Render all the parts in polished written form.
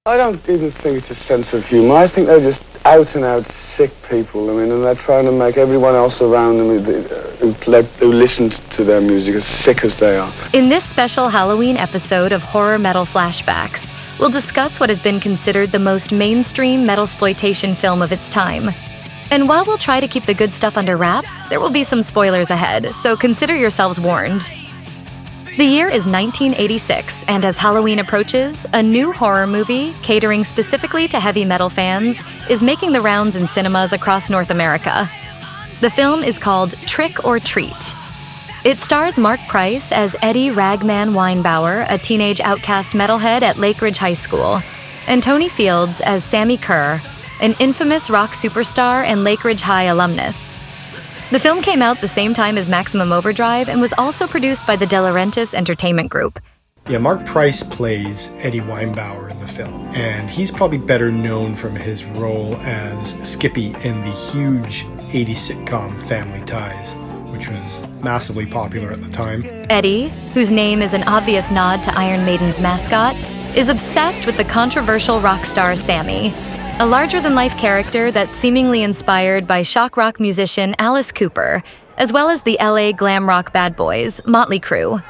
I don't even think it's a sense of humour. I think they're just out-and-out sick people. I mean, and they're trying to make everyone else around them who listens to their music as sick as they are. In this special Halloween episode of Horror Metal Flashbacks, we'll discuss what has been considered the most mainstream metalsploitation film of its time. And while we'll try to keep the good stuff under wraps, there will be some spoilers ahead, so consider yourselves warned. The year is 1986, and as Halloween approaches, a new horror movie, catering specifically to heavy metal fans, is making the rounds in cinemas across North America. The film is called Trick or Treat. It stars Mark Price as Eddie Ragman Weinbauer, a teenage outcast metalhead at Lake Ridge High School, and Tony Fields as Sammy Kerr, an infamous rock superstar and Lake Ridge High alumnus. The film came out the same time as Maximum Overdrive and was also produced by the De Laurentiis Entertainment Group. Yeah, Mark Price plays Eddie Weinbauer in the film, and he's probably better known from his role as Skippy in the huge 80s sitcom Family Ties, which was massively popular at the time. Eddie, whose name is an obvious nod to Iron Maiden's mascot, is obsessed with the controversial rock star Sammy, a larger-than-life character that's seemingly inspired by shock rock musician Alice Cooper, as well as the LA glam rock bad boys, Motley Crue.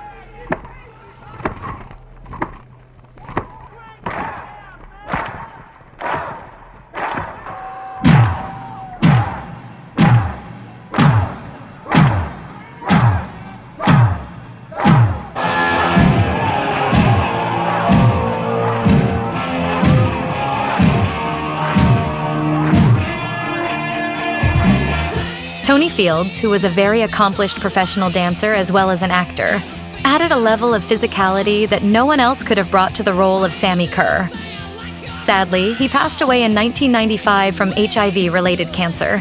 Tony Fields, who was a very accomplished professional dancer as well as an actor, added a level of physicality that no one else could have brought to the role of Sammy Kerr. Sadly, he passed away in 1995 from HIV-related cancer.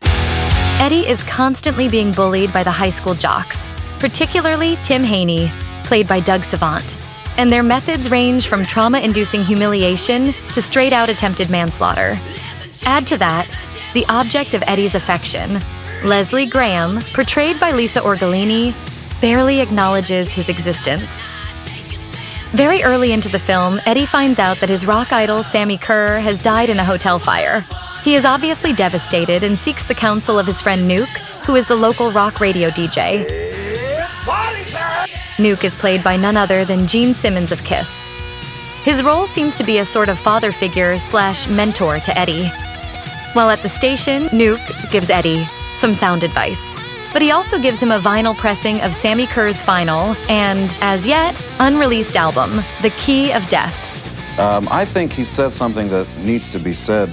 Eddie is constantly being bullied by the high school jocks, particularly Tim Haney, played by Doug Savant, and their methods range from trauma-inducing humiliation to straight-out attempted manslaughter. Add to that, the object of Eddie's affection, Leslie Graham, portrayed by Lisa Orgolini, barely acknowledges his existence. Very early into the film, Eddie finds out that his rock idol, Sammy Kerr, has died in a hotel fire. He is obviously devastated and seeks the counsel of his friend Nuke, who is the local rock radio DJ. Nuke is played by none other than Gene Simmons of Kiss. His role seems to be a sort of father figure / mentor to Eddie. While at the station, Nuke gives Eddie some sound advice, but he also gives him a vinyl pressing of Sammy Kerr's final and, as yet, unreleased album, The Key of Death. I think he says something that needs to be said.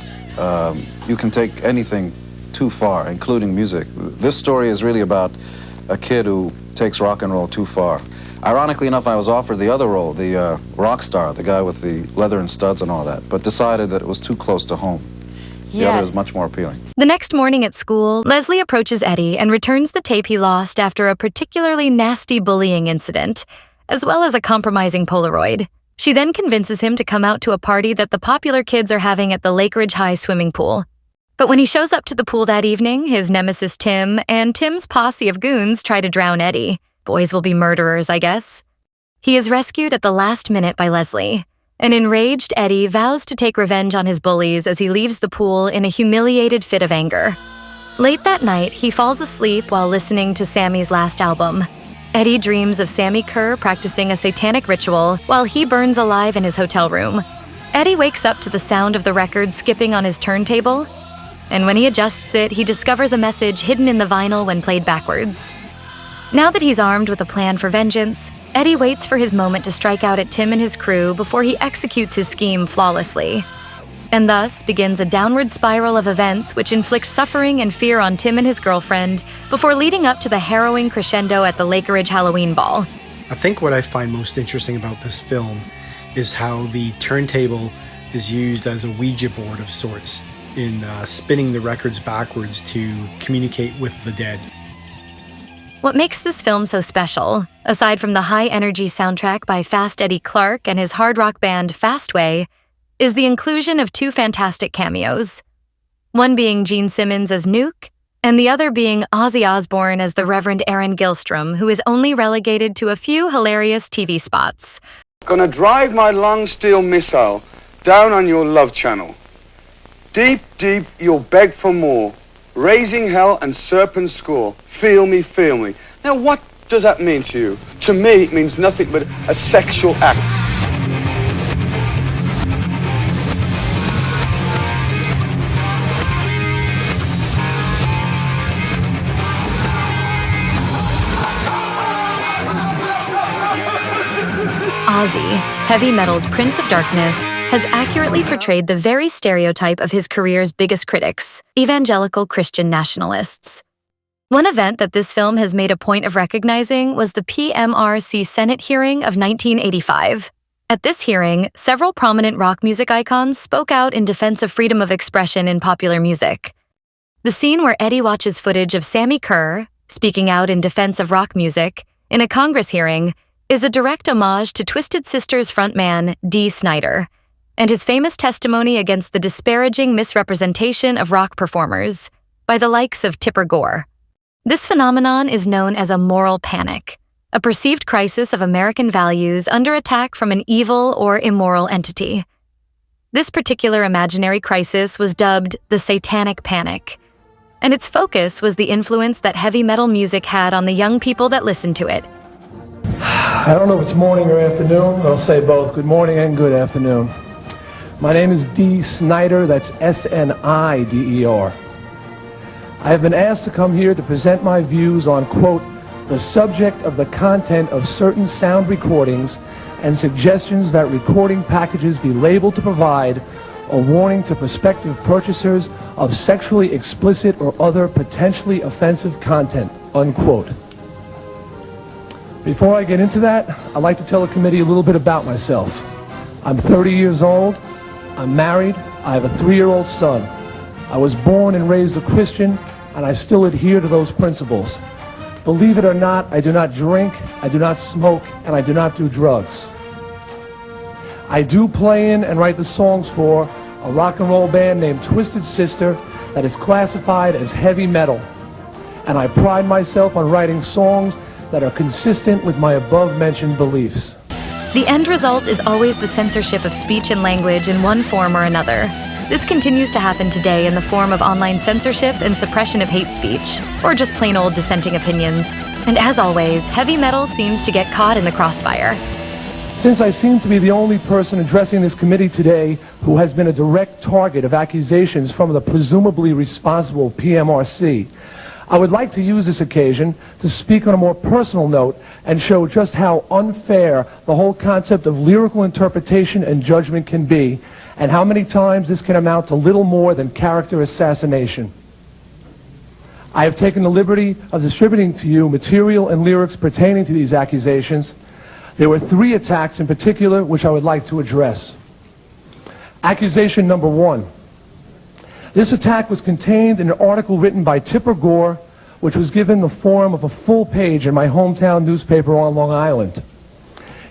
You can take anything too far, including music. This story is really about a kid who takes rock and roll too far. Ironically enough, I was offered the other role, the rock star, the guy with the leather and studs and all that, but decided that it was too close to home. The other is much more appealing. The next morning at school, Leslie approaches Eddie and returns the tape he lost after a particularly nasty bullying incident, as well as a compromising Polaroid. She then convinces him to come out to a party that the popular kids are having at the Lake Ridge High swimming pool. But when he shows up to the pool that evening, his nemesis Tim and Tim's posse of goons try to drown Eddie. Boys will be murderers, I guess. He is rescued at the last minute by Leslie. An enraged Eddie vows to take revenge on his bullies as he leaves the pool in a humiliated fit of anger. Late that night, he falls asleep while listening to Sammy's last album. Eddie dreams of Sammy Kerr practicing a satanic ritual while he burns alive in his hotel room. Eddie wakes up to the sound of the record skipping on his turntable, and when he adjusts it, he discovers a message hidden in the vinyl when played backwards. Now that he's armed with a plan for vengeance, Eddie waits for his moment to strike out at Tim and his crew before he executes his scheme flawlessly. And thus begins a downward spiral of events which inflict suffering and fear on Tim and his girlfriend before leading up to the harrowing crescendo at the Lake Ridge Halloween Ball. I think what I find most interesting about this film is how the turntable is used as a Ouija board of sorts in spinning the records backwards to communicate with the dead. What makes this film so special, aside from the high-energy soundtrack by Fast Eddie Clarke and his hard rock band Fastway, is the inclusion of two fantastic cameos. One being Gene Simmons as Nuke, and the other being Ozzy Osbourne as the Reverend Aaron Gilstrom, who is only relegated to a few hilarious TV spots. Gonna drive my long steel missile down on your love channel. Deep, deep, you'll beg for more. Raising hell and serpent score. Feel me, feel me. Now, what does that mean to you? To me, it means nothing but a sexual act. Ozzy, heavy metal's Prince of Darkness, has accurately portrayed the very stereotype of his career's biggest critics, evangelical Christian nationalists. One event that this film has made a point of recognizing was the PMRC Senate hearing of 1985. At this hearing, several prominent rock music icons spoke out in defense of freedom of expression in popular music. The scene where Eddie watches footage of Sammy Kerr, speaking out in defense of rock music, in a Congress hearing, is a direct homage to Twisted Sister's frontman, Dee Snider, and his famous testimony against the disparaging misrepresentation of rock performers by the likes of Tipper Gore. This phenomenon is known as a moral panic, a perceived crisis of American values under attack from an evil or immoral entity. This particular imaginary crisis was dubbed the Satanic Panic, and its focus was the influence that heavy metal music had on the young people that listened to it. I don't know if it's morning or afternoon, but I'll say both. Good morning and good afternoon. My name is Dee Snider, that's S-N-I-D-E-R. I have been asked to come here to present my views on, quote, the subject of the content of certain sound recordings and suggestions that recording packages be labeled to provide a warning to prospective purchasers of sexually explicit or other potentially offensive content, unquote. Before I get into that, I'd like to tell the committee a little bit about myself. I'm 30 years old, I'm married, I have a 3-year-old son. I was born and raised a Christian, and I still adhere to those principles. Believe it or not, I do not drink, I do not smoke, and I do not do drugs. I do play in and write the songs for a rock and roll band named Twisted Sister that is classified as heavy metal. And I pride myself on writing songs that are consistent with my above-mentioned beliefs. The end result is always the censorship of speech and language in one form or another. This continues to happen today in the form of online censorship and suppression of hate speech, or just plain old dissenting opinions. And as always, heavy metal seems to get caught in the crossfire. Since I seem to be the only person addressing this committee today who has been a direct target of accusations from the presumably responsible PMRC, I would like to use this occasion to speak on a more personal note and show just how unfair the whole concept of lyrical interpretation and judgment can be, and how many times this can amount to little more than character assassination. I have taken the liberty of distributing to you material and lyrics pertaining to these accusations. There were 3 attacks in particular which I would like to address. Accusation number 1. This attack was contained in an article written by Tipper Gore, which was given the form of a full page in my hometown newspaper on Long Island.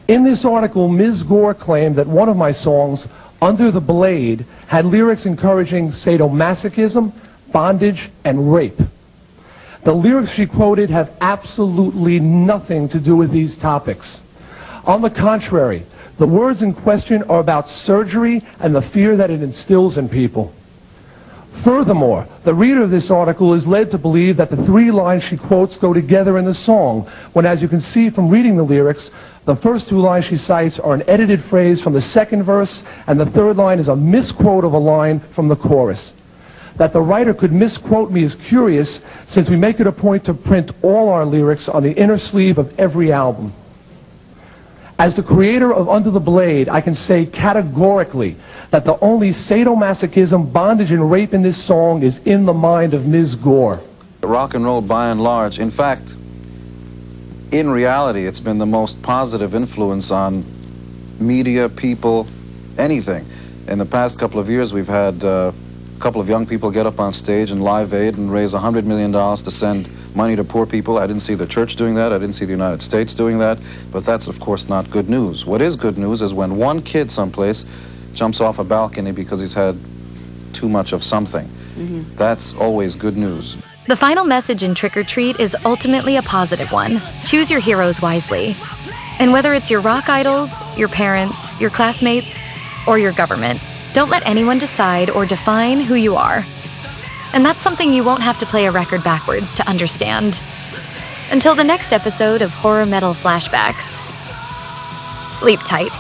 In this article, Ms. Gore claimed that one of my songs, Under the Blade, had lyrics encouraging sadomasochism, bondage, and rape. The lyrics she quoted have absolutely nothing to do with these topics. On the contrary, the words in question are about surgery and the fear that it instills in people. Furthermore, the reader of this article is led to believe that the 3 lines she quotes go together in the song, when, as you can see from reading the lyrics, the first 2 lines she cites are an edited phrase from the 2nd verse, and the 3rd line is a misquote of a line from the chorus. That the writer could misquote me is curious, since we make it a point to print all our lyrics on the inner sleeve of every album. As the creator of Under the Blade, I can say categorically that the only sadomasochism, bondage, and rape in this song is in the mind of Ms. Gore. Rock and roll, by and large, in fact, in reality, it's been the most positive influence on media, people, anything. In the past couple of years, we've had a couple of young people get up on stage in Live Aid and raise $100 million to send money to poor people. I didn't see the church doing that. I didn't see the United States doing that. But that's, of course, not good news. What is good news is when one kid someplace jumps off a balcony because he's had too much of something. That's always good news. The final message in Trick or Treat is ultimately a positive one. Choose your heroes wisely. And whether it's your rock idols, your parents, your classmates, or your government, don't let anyone decide or define who you are. And that's something you won't have to play a record backwards to understand. Until the next episode of Horror Metal Flashbacks, sleep tight.